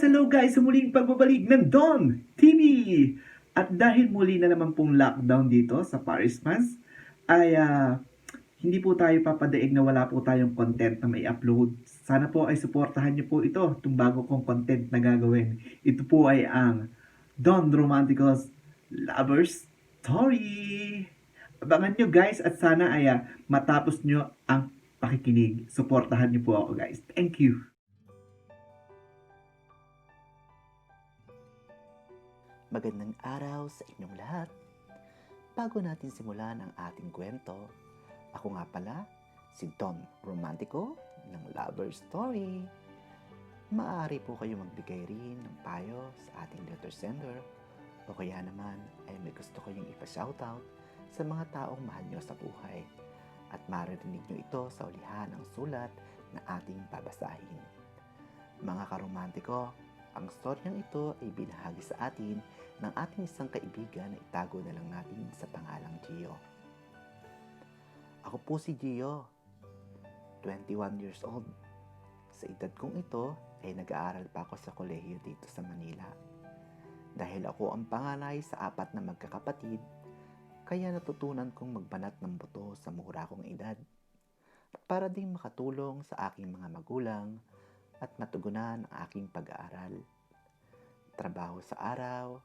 Hello guys! Sa muling pagbabalik ng Don TV! At dahil muli na naman pong lockdown dito sa Paris, France, ay hindi po tayo papadaig na wala po tayong content na may upload. Sana po ay suportahan niyo po ito, itong bago kong content na gagawin. Ito po ay ang Don Romanticos Lovers Story! Abangan nyo guys at sana ay matapos nyo ang pakikinig. Suportahan niyo po ako guys. Thank you! Magandang araw sa inyong lahat. Bago natin simulan ang ating kwento, ako nga pala si Don Romantico ng Lover Story. Maaari po kayo magbigay rin ng payo sa ating letter sender o kaya naman ay may gusto kayong ipa-shoutout sa mga taong mahal nyo sa buhay at maririnig nyo ito sa ulihan ng sulat na ating babasahin. Mga karomantiko, ang storyang ito ay binahagi sa atin ng ating isang kaibigan na itago na lang natin sa pangalang Gio. Ako po si Gio, 21 years old. Sa edad kong ito ay nag-aaral pa ako sa kolehiyo dito sa Manila. Dahil ako ang panganay sa 4 na magkakapatid, kaya natutunan kong magbanat ng buto sa mura kong edad. At para ding makatulong sa aking mga magulang at matugunan ang aking pag-aaral. Trabaho sa araw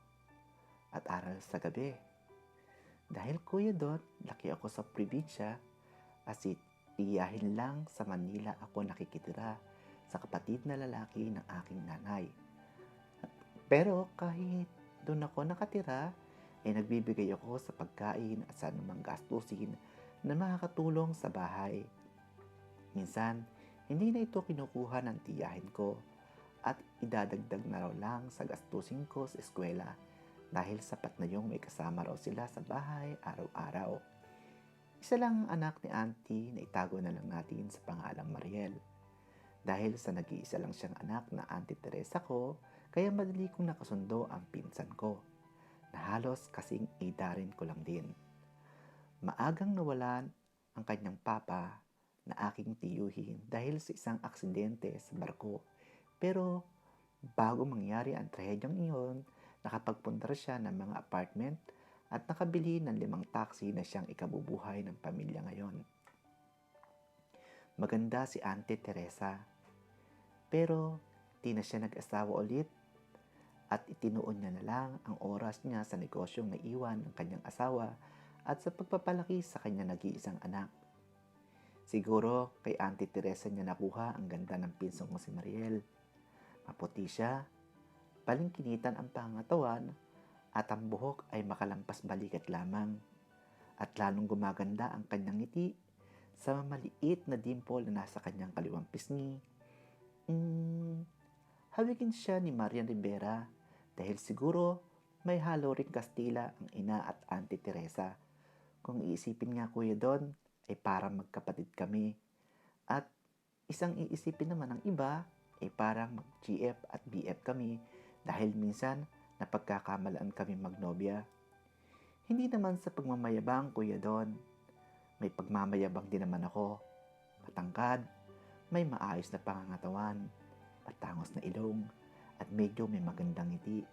at aral sa gabi. Dahil Kuya Don, laki ako sa probinsya, asit iyahin lang sa Manila ako nakikitira sa kapatid na lalaki ng aking nanay. Pero kahit doon ako nakatira, ay nagbibigay ako sa pagkain at sa anumang gastusin na makakatulong sa bahay. Minsan, hindi na ito kinukuha ng tiyahin ko at idadagdag na raw lang sa gastusin ko sa eskwela dahil sapat na yung may kasama raw sila sa bahay araw-araw. Isa lang ang anak ni Auntie na itago na lang natin sa pangalang Mariel. Dahil sa nag-iisa lang siyang anak na Auntie Teresa ko, kaya madali kong nakasundo ang pinsan ko na halos kasing eda rin ko lang din. Maagang nawalan ang kanyang papa na aking tiyuhin dahil sa isang aksidente sa barko. Pero bago mangyari ang trahedyang iyon, nakapagpunta siya ng mga apartment at nakabili ng 5 taxi na siyang ikabubuhay ng pamilya ngayon. Maganda si Auntie Teresa, pero di na siya nag-asawa ulit at itinuon niya na lang ang oras niya sa negosyong naiwan ng kanyang asawa at sa pagpapalaki sa kanyang nag-iisang anak. Siguro kay Auntie Teresa niya nakuha ang ganda ng pinsong ko si Mariel. Maputi siya, palingkinitan ang pangatawan, at ang buhok ay makalampas balikat lamang. At lalong gumaganda ang kanyang ngiti sa maliit na dimple na nasa kanyang kaliwang pisngi. Hawigin siya ni Marian Rivera dahil siguro may halo ring Kastila ang ina at Auntie Teresa. Kung iisipin nga Kuya Don, ay parang magkapatid kami. At isang iisipin naman ng iba ay parang mag-GF at BF kami dahil minsan napagkakamalaan kami magnobya. Hindi naman sa pagmamayabang Kuya Don. May pagmamayabang din naman ako. Matangkad, may maayos na pangangatawan, matangos na ilong, at medyo may magandang ngiti.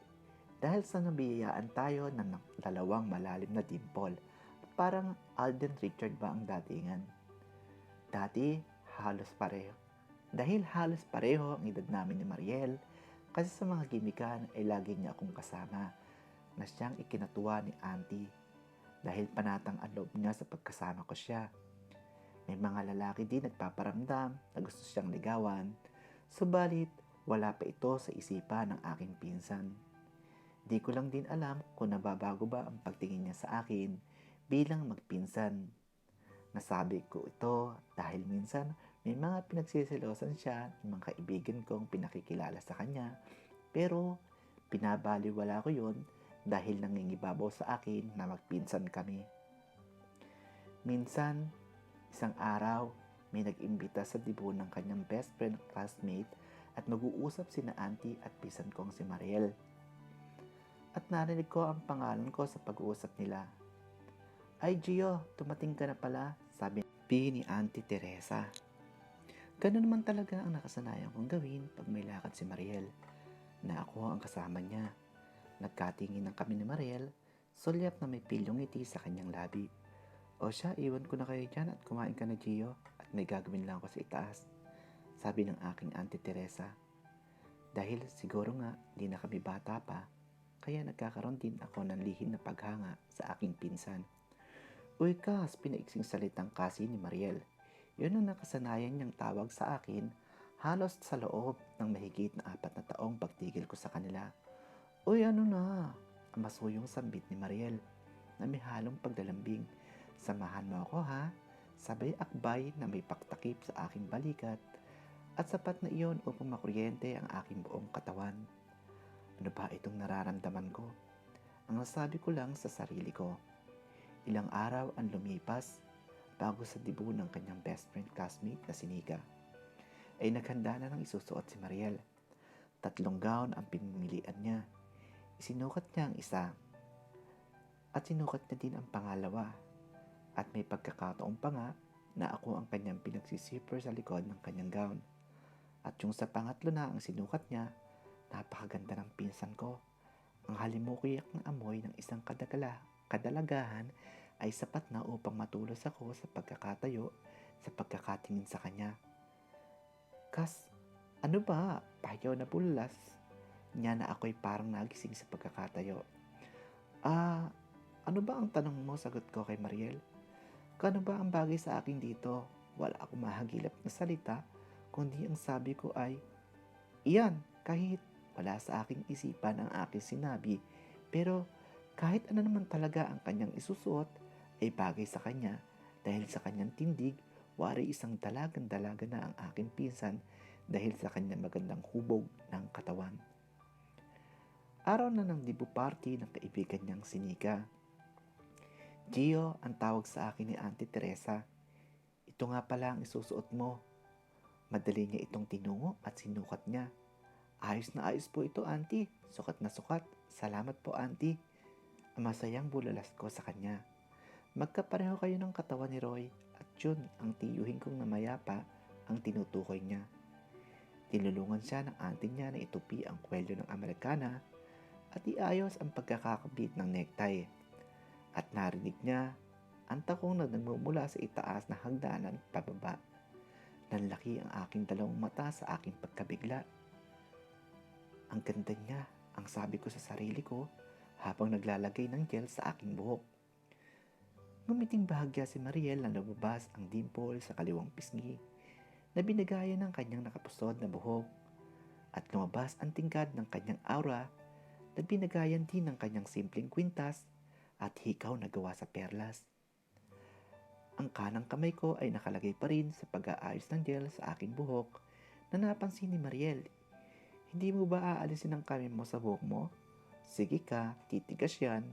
Dahil sa nabiyayaan tayo ng 2 malalim na dimple, parang Alden Richard ba ang datingan? Dati, halos pareho. Dahil halos pareho ang edad namin ni Mariel, kasi sa mga gimikan ay lagi niya akong kasama na siyang ikinatuwa ni Auntie dahil panatang ang loob niya sa pagkasama ko siya. May mga lalaki din nagpaparamdam na gusto siyang ligawan, subalit wala pa ito sa isipan ng aking pinsan. Di ko lang din alam kung nababago ba ang pagtingin niya sa akin bilang magpinsan. Nasabi ko ito dahil minsan may mga pinagsisilosan siya ng mga kaibigan kong pinakikilala sa kanya, pero pinabaliwala ko yun dahil nangingibabaw sa akin na magpinsan kami. Minsan, isang araw, may nag-imbita sa debut ng kanyang best friend classmate at mag-uusap sina Auntie at pinsan kong si Mariel. At narinig ko ang pangalan ko sa pag-uusap nila. Ay Gio, dumating ka na pala, sabi ni Auntie Teresa. Ganun naman talaga ang nakasanayan kong gawin pag may lakad si Mariel. na ako ang kasama niya. Nagkatingin ng kami ni Mariel, sulyap na may pilyong ngiti sa kanyang labi. O siya, iwan ko na kayo dyan at kumain ka na, Gio, at may gagawin lang ako sa itaas, sabi ng aking Auntie Teresa. Dahil siguro nga di na kami bata pa, kaya nagkakaroon din ako ng lihim na paghanga sa aking pinsan. Uy Kas, pinaiksing salitang kasi ni Mariel. Yun ang nakasanayan niyang tawag sa akin halos sa loob ng mahigit na 4 na taong pagtigil ko sa kanila. Uy ano na, ang masuyong sambit ni Mariel na may halong paglalambing. Samahan mo ako ha, sabay akbay na may paktakip sa aking balikat at sapat na iyon upang makuryente ang aking buong katawan. Ano ba itong nararamdaman ko? Ang nasabi ko lang sa sarili ko. Ilang araw ang lumipas bago sa dibu ng kanyang best friend classmate na si Nika ay naghanda na ng isusuot si Mariel. 3 gown ang pinimilian niya. Isinukat niya ang isa at sinukat niya din ang pangalawa at may pagkakataon pa nga na ako ang kanyang pinagsisipper sa likod ng kanyang gown. At yung sa pangatlo na ang sinukat niya, napakaganda ng pinsan ko. Ang halimukiyak na amoy ng isang kadalagahan ay sapat na upang matulos ako sa pagkakatayo sa pagkakatingin sa kanya. Kas, ano ba? Payaw na bulas. Niya na ako'y parang nagising sa pagkakatayo. Ano ba ang tanong mo? Sagot ko kay Mariel. Kano ba ang bagay sa akin dito? Wala akong mahagilap na salita, kundi ang sabi ko ay, iyan, kahit wala sa aking isipan ang aking sinabi, pero kahit ano naman talaga ang kanyang isusuot ay bagay sa kanya dahil sa kanyang tindig, wari isang dalagan-dalaga na ang aking pinsan dahil sa kanyang magandang hubog ng katawan. Araw na ng dibu party ng kaibigan niyang si Nika. Gio ang tawag sa akin ni Auntie Teresa. Ito nga pala ang isusuot mo. Madali niya itong tinungo at sinukat niya. Ayos na ayos po ito, Auntie. Sukat na sukat. Salamat po, Auntie. Ang masayang bulalas ko sa kanya. Magkapareho kayo ng katawan ni Roy at yun ang tiyuhin kong namayapa ang tinutukoy niya. Tinulungan siya ng auntie niya na itupi ang kwelyo ng Amerikana at iayos ang pagkakakabit ng necktie. At narinig niya ang takong na nagmumula sa itaas na hagdanan pababa. Nanlaki ang aking dalawang mata sa aking pagkabigla. Ang ganda niya, ang sabi ko sa sarili ko habang naglalagay ng gel sa aking buhok. Ngumiting bahagya si Mariel na lumabas ang dimple sa kaliwang pisngi na binigaya ng kanyang nakapusod na buhok at lumabas ang tingkad ng kanyang aura na binagayan din ng kanyang simpleng kwintas at hikaw na gawa sa perlas. Ang kanang kamay ko ay nakalagay pa rin sa pag-aayos ng gel sa aking buhok na napansin ni Mariel. Hindi mo ba aalisin ang kamay mo sa buhok mo? Sige ka, titigas yan.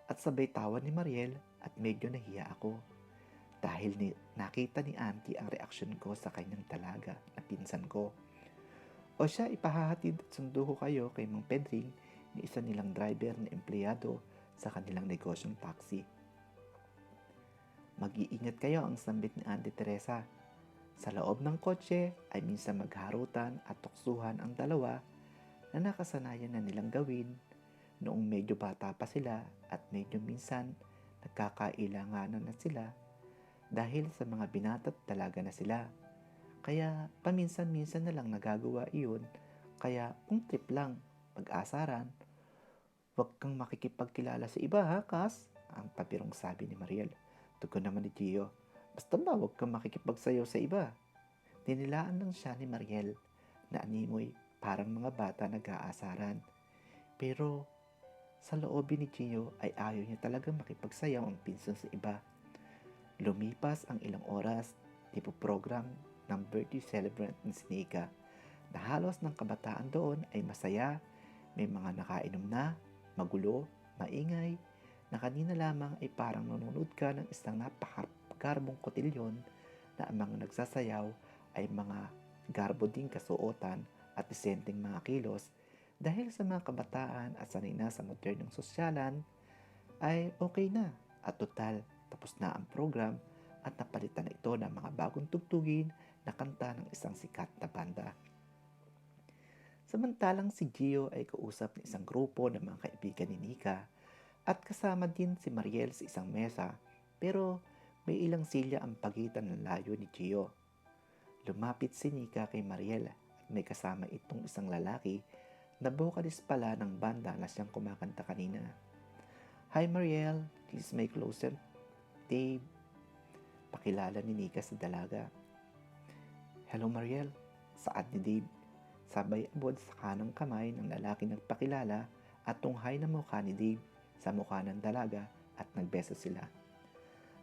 At sabay tawa ni Mariel at medyo nahiya ako dahil nakita ni Auntie ang reaksyon ko sa kanyang talaga na pinsan ko. O siya, ipahahatid at sundo ko kayo kay Mang Pedring ni isa nilang driver na empleyado sa kanilang negosyong taxi. Mag-iingat kayo ang sambit ni Auntie Teresa. Sa loob ng kotse ay minsan magharutan at tuksuhan ang dalawa na nakasanayan na nilang gawin noong medyo bata pa sila at medyo minsan nagkakailanganan na sila dahil sa mga binata't dalaga na sila. Kaya paminsan-minsan na lang nagagawa iyon, kaya kung trip lang, pag-asaran, huwag kang makikipagkilala sa iba ha, Kas? Ang pabirong sabi ni Mariel. Tugon naman ni Gio, basta ba huwag kang makikipagsayaw sa iba? Dinilaan lang siya ni Mariel na animoy parang mga bata nag-aasaran. Pero sa loobin ni Gio ay ayaw niya talagang makipagsayaw ang pinsan sa iba. Lumipas ang ilang oras, program ng birthday celebrant ni Nika na halos ng kabataan doon ay masaya, may mga nakainom na, magulo, maingay, na kanina lamang ay parang nanonood ka ng isang napakagarbong kotilyon na ang mga nagsasayaw ay mga garbo ding kasuotan at disenteng mga kilos dahil sa mga kabataan at sanay na sa modernong sosyalan ay okay na at total tapos na ang program at napalitan na ito ng mga bagong tugtugin na kanta ng isang sikat na banda. Samantalang si Gio ay kausap ng isang grupo ng mga kaibigan ni Nika at kasama din si Mariel sa isang mesa, pero may ilang silya ang pagitan ng layo ni Gio. Lumapit si Nika kay Mariel at may kasama itong isang lalaki na vocalist pala ng banda na siyang kumakanta kanina. "Hi Mariel, this is my close friend Dave," pakilala ni Nika sa dalaga. "Hello Mariel," saad ni Dave. Sabay abot sa kanang kamay ng lalaki nagpakilala at tunghay na mukha ni Dave sa mukha ng dalaga at nagbeso sila.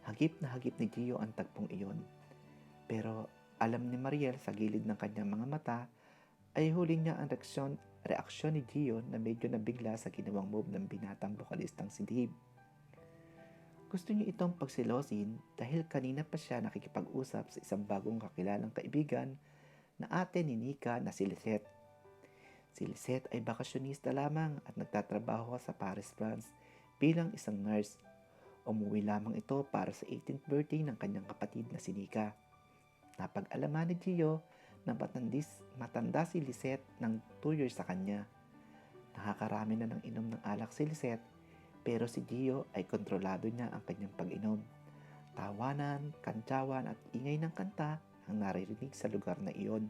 Hagip na hagip ni Gio ang tagpong iyon. Pero alam ni Mariel sa gilid ng kanyang mga mata ay huli niya ang reaksyon ni Gio na medyo nabigla sa ginawang move ng binatang bokalistang si Dave. Gusto niya itong pagsilosin dahil kanina pa siya nakikipag-usap sa isang bagong kakilalang kaibigan na ate ni Nika na si Lisette. Si Lisette ay bakasyonista lamang at nagtatrabaho sa Paris, France bilang isang nurse. Umuwi lamang ito para sa 18th birthday ng kanyang kapatid na si Nika. Napag-alaman ni Gio na matanda si Lisette ng 2 years sa kanya. Nakakarami na ng inom ng alak si Lisette, pero si Gio ay kontrolado niya ang kanyang pag-inom. Tawanan, kantsawan at ingay ng kanta ang naririnig sa lugar na iyon.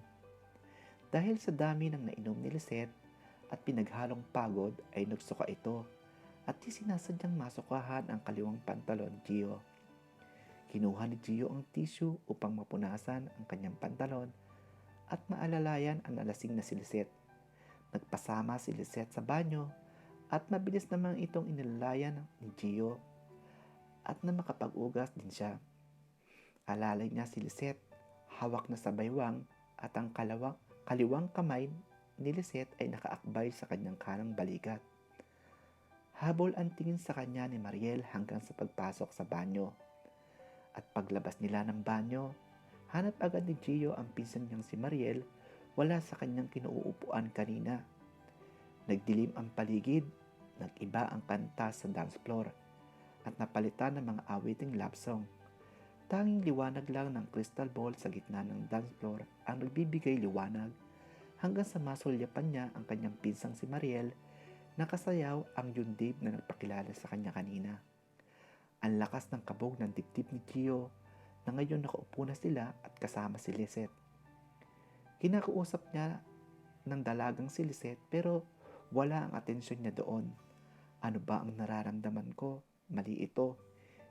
Dahil sa dami ng nainom ni Lisette at pinaghalong pagod ay nagsuka ito at di sinasadyang masukahan ang kaliwang pantalon ni Gio. Kinuha ni Gio ang tissue upang mapunasan ang kanyang pantalon at maalalayan ang nalasing na si Lisette. Nagpasama si Lisette sa banyo at mabilis namang itong inilalayan ni Gio at na makapag-ugas din siya. Alalay niya si Lisette, hawak na sa baywang at ang kaliwang kamay ni Lisette ay nakaakbay sa kanyang kanang balikat. Habol ang tingin sa kanya ni Mariel hanggang sa pagpasok sa banyo. At paglabas nila ng banyo, hanap agad ni Gio ang pinsan niyang si Mariel wala sa kanyang kinuupuan kanina. Nagdilim ang paligid, nag-iba ang kanta sa dance floor at napalitan ng mga awiting love song. Tanging liwanag lang ng crystal ball sa gitna ng dance floor ang nagbibigay liwanag hanggang sa masulyapan niya ang kanyang pinsang si Mariel na kasayaw ang yundib na nagpakilala sa kanya kanina. Ang lakas ng kabog ng dibdib ni Gio na ngayon nakaupo na sila at kasama si Lisette. Kinakausap niya ng dalagang si Lisette pero wala ang atensyon niya doon. "Ano ba ang nararamdaman ko? Mali ito.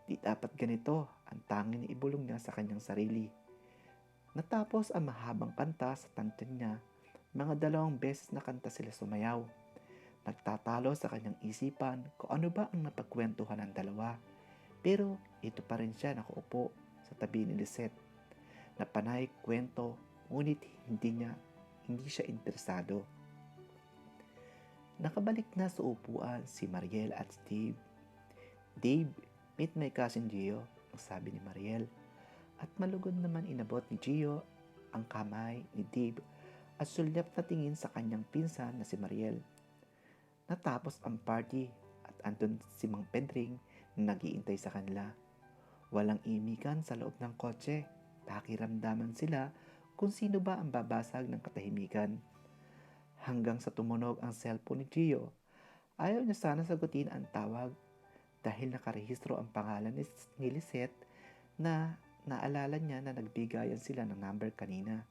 Di dapat ganito," ang tanging ibulong niya sa kanyang sarili. Natapos ang mahabang kanta sa tantin niya, mga 2 beses na kanta sila sumayaw. Nagtatalo sa kanyang isipan kung ano ba ang napagkwentuhan ng dalawa. Pero ito pa rin siya nakaupo sa tabi ni Lisette. Napanay kwento, ngunit hindi siya interesado. Nakabalik na sa upuan si Mariel at Steve. "Dave, meet my cousin Gio," ang sabi ni Mariel. At malugod naman inabot ni Gio ang kamay ni Dave at sulyap na tingin sa kanyang pinsan na si Mariel. Natapos ang party at andun si Mang Pedring na nag-iintay sa kanila. Walang imikan sa loob ng kotse. Pakiramdaman sila kung sino ba ang babasag ng katahimikan. Hanggang sa tumunog ang cellphone ni Gio. Ayaw niya sana sagutin ang tawag dahil nakarehistro ang pangalan ni Lisette na naalala niya na nagbigayan sila ng number kanina.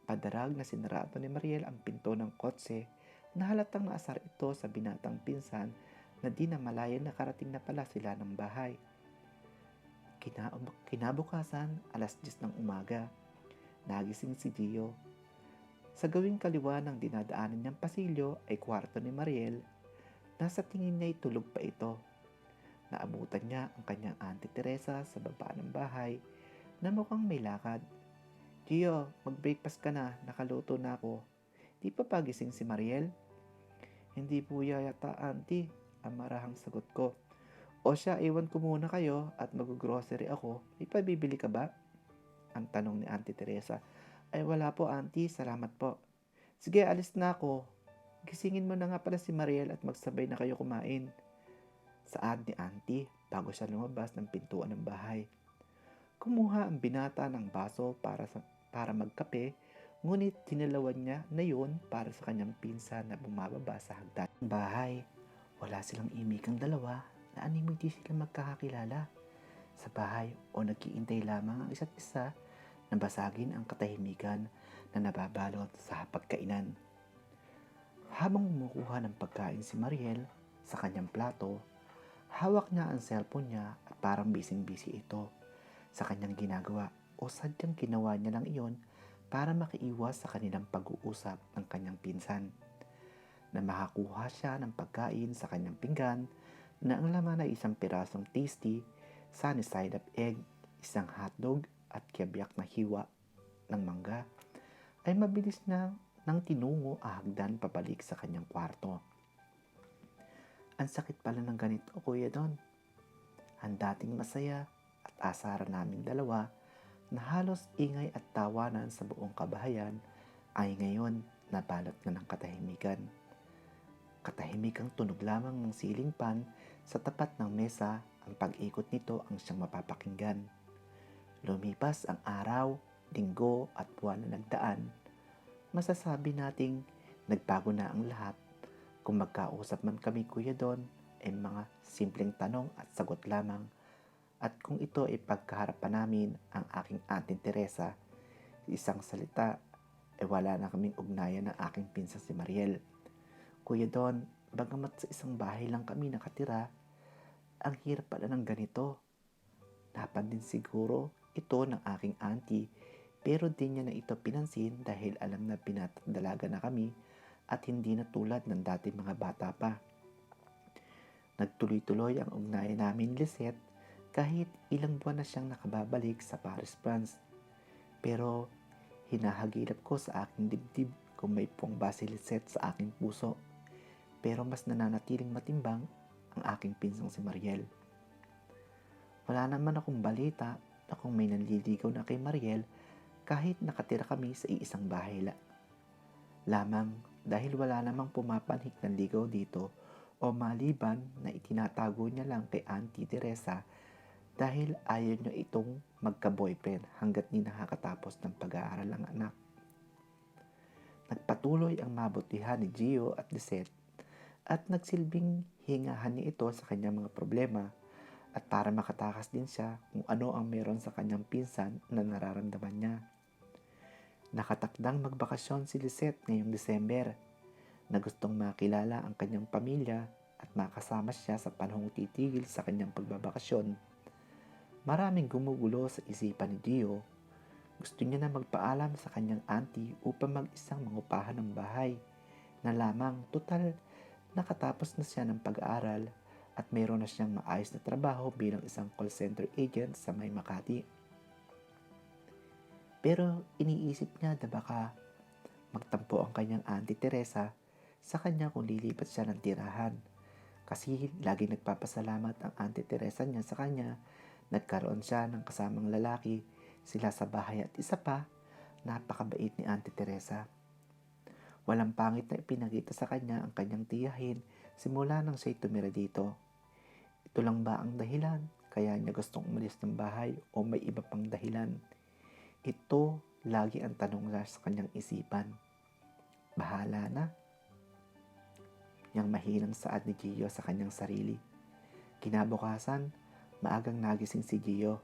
Padarag na sinarado ni Mariel ang pinto ng kotse na halatang naasar ito sa binatang pinsan na di namalayan nakarating na pala sila ng bahay. Kinabukasan, 10:00 ng umaga, nagising si Gio. Sa gawing kaliwa ng dinadaanan niyang pasilyo ay kwarto ni Mariel. Nasa tingin niya ay tulog pa ito. Naabutan niya ang kanyang Auntie Teresa sa baba ng bahay na mukhang may lakad. "Gio, mag-breakfast ka na, nakaluto na ako." Di pa pagising si Mariel? "Hindi po yata, Auntie," ang marahang sagot ko. "O siya, iwan ko muna kayo at mag-grocery ako. May pabibili ka ba?" ang tanong ni Auntie Teresa. "Ay wala po, Auntie, salamat po." "Sige, alis na ako. Gisingin mo na nga pala si Mariel at magsabay na kayo kumain," saad ni Auntie bago siya lumabas ng pintuan ng bahay. Kumuha ang binata ng baso para magkape, Ngunit dinalawan niya na yun para sa kanyang pinsan na bumababa sa hagdan ng bahay. Wala silang imikang dalawa na animo di sila magkakakilala sa bahay o nag-iintay lamang ang isa't isa na basagin ang katahimikan na nababalot sa hapagkainan. Habang kumukuha ng pagkain si Mariel sa kanyang plato, hawak niya ang cellphone niya at parang bising-busy ito sa kanyang ginagawa o sadyang ginawa niya lang iyon para makaiwas sa kanilang pag-uusap ng kanyang pinsan. Na makakuha siya ng pagkain sa kanyang pinggan na ang laman ay isang pirasong tasty, sunny side up egg, isang hotdog at kiabyak na hiwa ng mangga, ay mabilis na nang tinungo ang hagdan pabalik sa kanyang kwarto. Ang sakit pala ng ganito, Kuya Don. Ang dating masaya at asaran naming dalawa na halos ingay at tawanan sa buong kabahayan ay ngayon nabalot na ng katahimikan. Katahimikang tunog lamang ng ceiling fan sa tapat ng mesa, ang pag-ikot nito ang siyang mapapakinggan. Lumipas ang araw, linggo at buwan na nagdaan. Masasabi nating nagbago na ang lahat. Kung magkausap man kami, Kuya Don, ay mga simpleng tanong at sagot lamang. At kung ito ay pagkaharap namin ang aking Auntie Teresa, isang salita ay wala na kaming ugnayan ng aking pinsan si Mariel. Kuya Don, bagamat sa isang bahay lang kami nakatira, ang hirap pala ng ganito. Dapat din siguro ito ng aking auntie, pero di niya na ito pinansin dahil alam na pinatadalaga na kami at hindi na tulad ng dati mga bata pa. Nagtuloy-tuloy ang ugnayan namin, Lisette, kahit ilang buwan na siyang nakababalik sa Paris, France. Pero hinahagilap ko sa aking dibdib kung may puwang si Lisette sa aking puso. Pero mas nananatiling matimbang ang aking pinsang si Mariel. Wala naman akong balita na kung may nanliligaw na kay Mariel kahit nakatira kami sa iisang bahay lamang dahil wala namang pumapanhik ng ligaw dito o maliban na itinatago niya lang kay Auntie Teresa dahil ayaw niya itong magka-boyfriend hanggat di nakakatapos ng pag-aaral ang anak. Nagpatuloy ang mabutihan ni Gio at Lisette at nagsilbing hingahan niya ito sa kanyang mga problema at para makatakas din siya kung ano ang meron sa kanyang pinsan na nararamdaman niya. Nakatakdang magbakasyon si Lisette ngayong December na gustong makilala ang kanyang pamilya at makasama siya sa panahong titigil sa kanyang pagbabakasyon. Maraming gumugulo sa isipan ni Gio. Gusto niya na magpaalam sa kanyang auntie upang mag-isang mangupahan ng bahay na lamang total nakatapos na siya ng pag-aaral at mayroon na siyang maayos na trabaho bilang isang call center agent sa May Makati. Pero iniisip niya na baka magtampo ang kanyang Auntie Teresa sa kanya kung lilipat siya ng tirahan. Kasi lagi nagpapasalamat ang Auntie Teresa niya sa kanya, nagkaroon siya ng kasamang lalaki, sila sa bahay at isa pa, napakabait ni Auntie Teresa. Walang pangit na ipinakita sa kanya ang kanyang tiyahin simula nang siya'y tumira dito. Ito lang ba ang dahilan kaya niya gustong umalis ng bahay o may iba pang dahilan? Ito lagi ang tanong sa kanyang isipan. Bahala na. Yang mahinang saad ni Gio sa kanyang sarili. Kinabukasan, maagang nagising si Gio.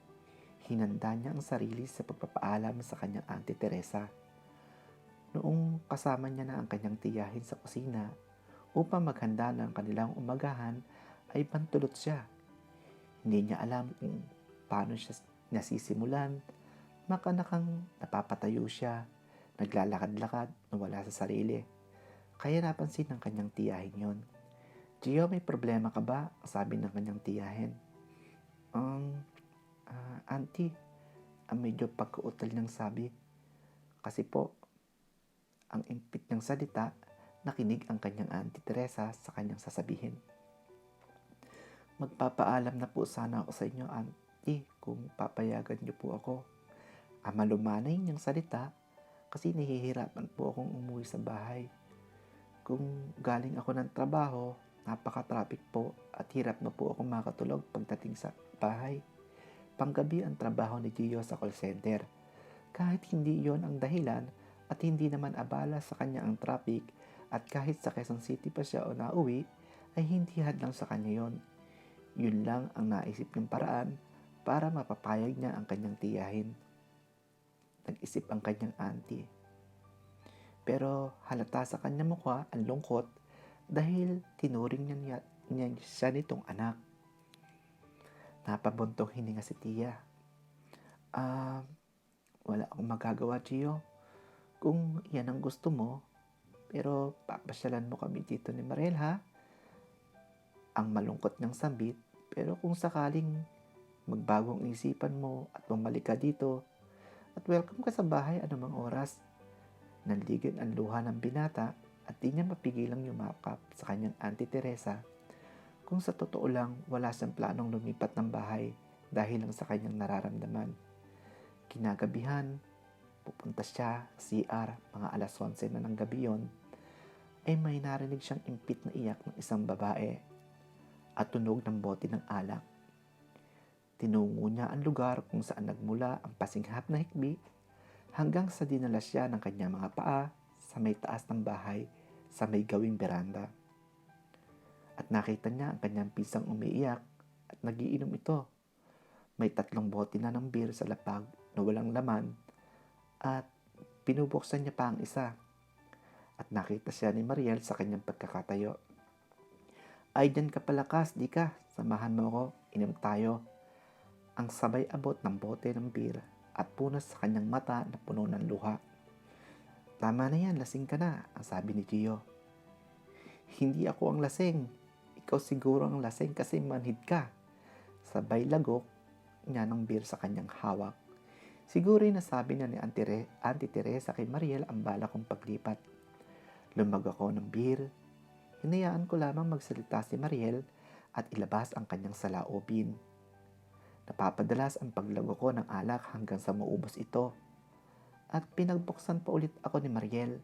Hinanda niya ang sarili sa pagpapaalam sa kanyang Auntie Teresa. Noong kasama niya na ang kanyang tiyahin sa kusina upang maghanda ng kanilang umagahan, ay pantulot siya. Hindi niya alam kung paano siya nasisimulan. Makanakang napapatayo siya, naglalakad-lakad na wala sa sarili. Kaya napansin ng kanyang tiyahin yon. Gio, may problema ka ba? Sabi ng kanyang tiyahin. Auntie, medyo pagkautal niyang sabi. Kasi po, ang impit niyang salita, nakinig ang kanyang Auntie Teresa sa kanyang sasabihin. Magpapaalam na po sana ako sa inyo, Auntie, kung papayagan niyo po ako. Malumanay niyang salita kasi nahihirapan po akong umuwi sa bahay. Kung galing ako ng trabaho, napaka-traffic po at hirap na po akong makatulog pagdating sa bahay. Panggabi ang trabaho ni Gio sa call center. Kahit hindi yon ang dahilan at hindi naman abala sa kanya ang traffic at kahit sa Quezon City pa siya o nauwi, ay hindi hadlang sa kanya yon. Yun lang ang naisip niyang paraan para mapapayag niya ang kanyang tiyahin. Nag-isip ang kanyang auntie. Pero halata sa kanyang mukha ang lungkot dahil tinuring niya siya nitong anak. Napabuntong hininga si tiya. Ah, wala akong magagawa, Gio. Kung yan ang gusto mo, pero papasyalan mo kami dito ni Mariel, ha? Ang malungkot niyang sambit, pero kung sakaling magbagong isipan mo at bumalik ka dito, at welcome ka sa bahay anumang oras. Nanligan ang luha ng binata at di niya mapigilang yumakap sa kanyang Auntie Teresa. Kung sa totoo lang, wala siyang planong lumipat ng bahay dahil lang sa kanyang nararamdaman. Kinagabihan, pupunta siya sa CR, mga alas 11 na ng gabi yon, ay may narinig siyang impit na iyak ng isang babae at tunog ng bote ng alak. Tinungo niya ang lugar kung saan nagmula ang pasinghap na hikbi hanggang sa dinala siya ng kanyang mga paa sa may taas ng bahay sa may gawing beranda. At nakita niya ang kanyang pisang umiiyak at nagiinom ito. May 3 bote na ng beer sa lapag na walang laman at pinubuksan niya pa ang isa. At nakita siya ni Mariel sa kanyang pagkakatayo. Ay, dyan ka palakas, di ka. Samahan mo ako, inom tayo. Ang sabay abot ng bote ng beer at punas sa kanyang mata na puno ng luha. Tama na yan, lasing ka na, ang sabi ni Gio. Hindi ako ang lasing. Ikaw siguro ang lasing kasi manhid ka. Sabay lagok niya ng beer sa kanyang hawak. Siguro nasabi niya ni Auntie Teresa kay Mariel ang bala kong paglipat. Lumag ako ng beer. Hinayaan ko lamang magsalita si Mariel at ilabas ang kanyang salaobin. Napapadalas ang paglago ko ng alak hanggang sa maubos ito. At pinagbuksan pa ulit ako ni Mariel.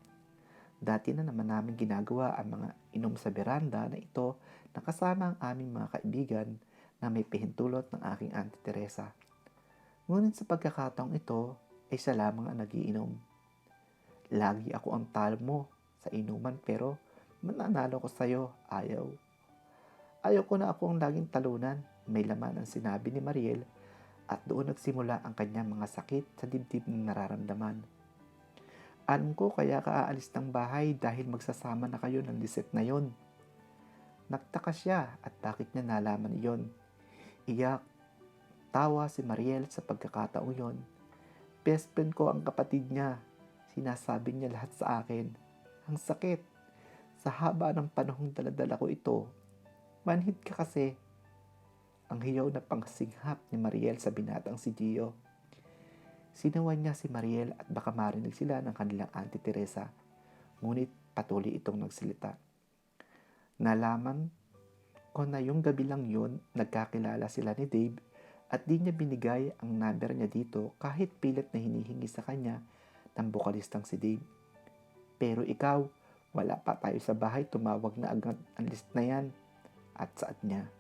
Dati na naman namin ginagawa ang mga inom sa beranda na ito na kasama ang aming mga kaibigan na may pahintulot ng aking Auntie Teresa. Ngunit sa pagkakataong ito ay siya lamang ang nagiinom. Lagi ako ang talo mo sa inuman pero mananalo ko sa'yo, ayaw. Ayaw ko na ako ang laging talunan, may laman ang sinabi ni Mariel at doon nagsimula ang kanyang mga sakit sa dibdib na nararamdaman. Alam ko kaya ka aalis ng bahay dahil magsasama na kayo ng liset na yon. Nagtaka siya at bakit niya nalaman iyon. Iyak, tawa si Mariel sa pagkakataong yon. Best friend ko ang kapatid niya. Sinasabi niya lahat sa akin. Ang sakit. Sa haba ng panahong daladala ko ito. Manhid ka kasi. Ang hiyaw na pangsinghap ni Mariel sa binatang si Gio. Sinawan niya si Mariel at baka marinig sila ng kanilang Auntie Teresa. Ngunit patuloy itong nagsalita. Nalaman ko na yung gabi lang yun, nagkakilala sila ni Dave at di niya binigay ang number niya dito kahit pilit na hinihingi sa kanya ng bukalistang si Dave. Pero ikaw, wala pa tayo sa bahay, tumawag na agad ang list na yan. At saad niya.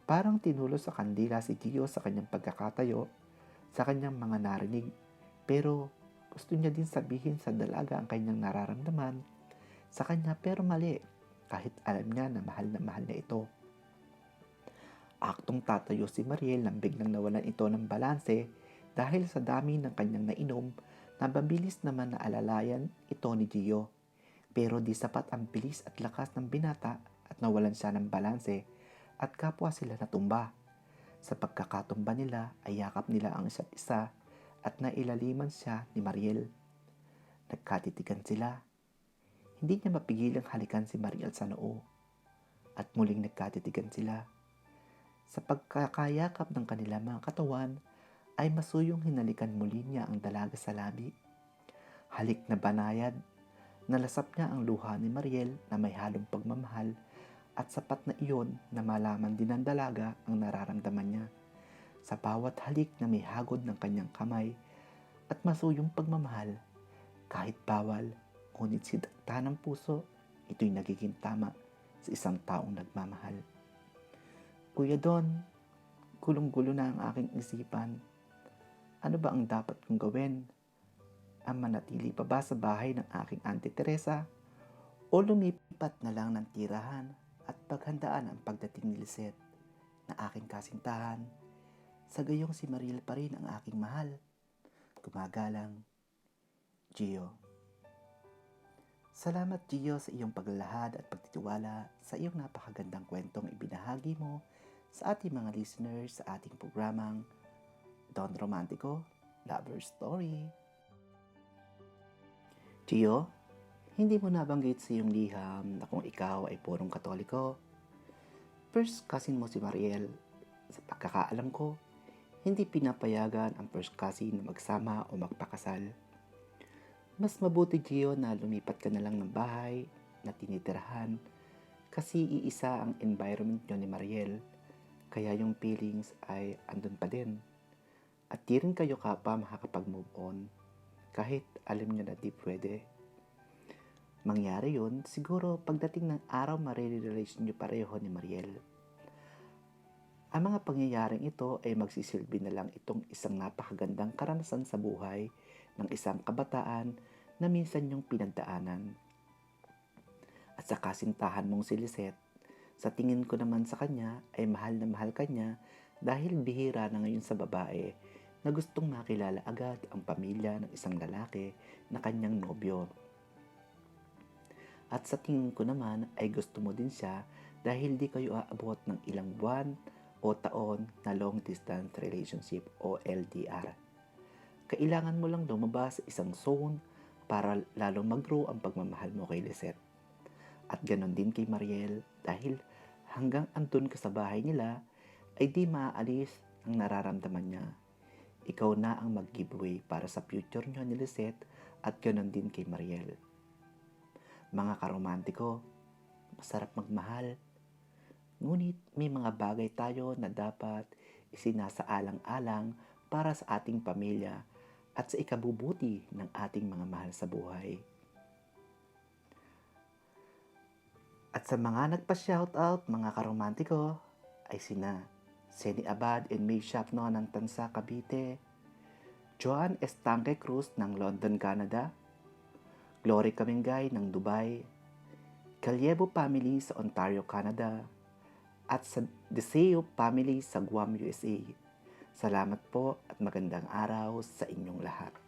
Parang tinulo sa kandila si Gio sa kanyang pagkakatayo, sa kanyang mga narinig, pero gusto niya din sabihin sa dalaga ang kanyang nararamdaman sa kanya pero mali, kahit alam niya na mahal niya ito. Aktong tatayo si Mariel nang biglang nawalan ito ng balanse dahil sa dami ng kanyang nainom na mabilis naman na alalayan ito ni Gio. Pero di sapat ang bilis at lakas ng binata at nawalan siya ng balanse at kapwa sila natumba. Sa pagkakatumba nila ay yakap nila ang isa't isa at nailaliman siya ni Mariel. Nagkatitigan sila. Hindi niya mapigilang halikan si Mariel sa noo. At muling nagkatitigan sila. Sa pagkakayakap ng kanilang mga katawan ay masuyong hinalikan muli niya ang dalaga sa labi. Halik na banayad, nalasap niya ang luha ni Mariel na may halong pagmamahal at sapat na iyon na malaman din ng dalaga ang nararamdaman niya. Sa bawat halik na may hagod ng kanyang kamay at masuyong pagmamahal, kahit bawal, ngunit sidakta ng puso, ito'y nagiging tama sa isang taong nagmamahal. Kuya Don, gulong-gulo na ang aking isipan. Ano ba ang dapat kong gawin? ang manatili pa ba sa bahay ng aking Auntie Teresa o lumipat na lang ng tirahan at paghandaan ang pagdating ni Lisette na aking kasintahan. Sa gayong si Mariel pa rin ang aking mahal. Gumagalang, Gio. Salamat Gio sa iyong paglalahad at pagtitiwala sa iyong napakagandang kwentong ibinahagi mo sa ating mga listeners sa ating programang Don Romantico Lover Story. Gio, hindi mo nabanggit sa iyong liham na kung ikaw ay purong Katoliko. First cousin mo si Mariel. Sa pagkakaalam ko, hindi pinapayagan ang first cousin na magsama o magpakasal. Mas mabuti Gio na lumipat ka na lang ng bahay na tinitirahan kasi iisa ang environment nyo ni Mariel, kaya yung feelings ay andun pa din. At di rin kayo kapa makakapag-move on kahit alam nyo na di pwede. Mangyari yun siguro pagdating ng araw marirealize nyo pareho ni Mariel. Ang mga pangyayaring ito ay magsisilbi na lang itong isang napakagandang karanasan sa buhay ng isang kabataan na minsan yung pinagdaanan. At sa kasintahan mong si Lisette, sa tingin ko naman sa kanya ay mahal na mahal kanya dahil bihira na ngayon sa babae na gustong makilala agad ang pamilya ng isang lalaki na kanyang nobyo. At sa tingin ko naman ay gusto mo din siya dahil di kayo aabot ng ilang buwan o taon na long distance relationship o LDR. Kailangan mo lang lumabas sa isang zone para lalo mag-grow ang pagmamahal mo kay Lisette. At ganon din kay Mariel dahil hanggang andun ka sa bahay nila ay di maaalis ang nararamdaman niya. Ikaw na ang mag-giveaway para sa future nyo ni Lisette at ganon din kay Mariel. Mga karomantiko, masarap magmahal. Ngunit may mga bagay tayo na dapat isinasaalang-alang para sa ating pamilya at sa ikabubuti ng ating mga mahal sa buhay. At sa mga nagpa-shoutout mga karomantiko ay sina Seni Abad and May Shapno ng Tansa, Cavite, Joan Estanque Cruz ng London, Canada, Glory Kamingay ng Dubai, Callevo family sa Ontario, Canada, at sa Deseo family sa Guam, USA. Salamat po at magandang araw sa inyong lahat.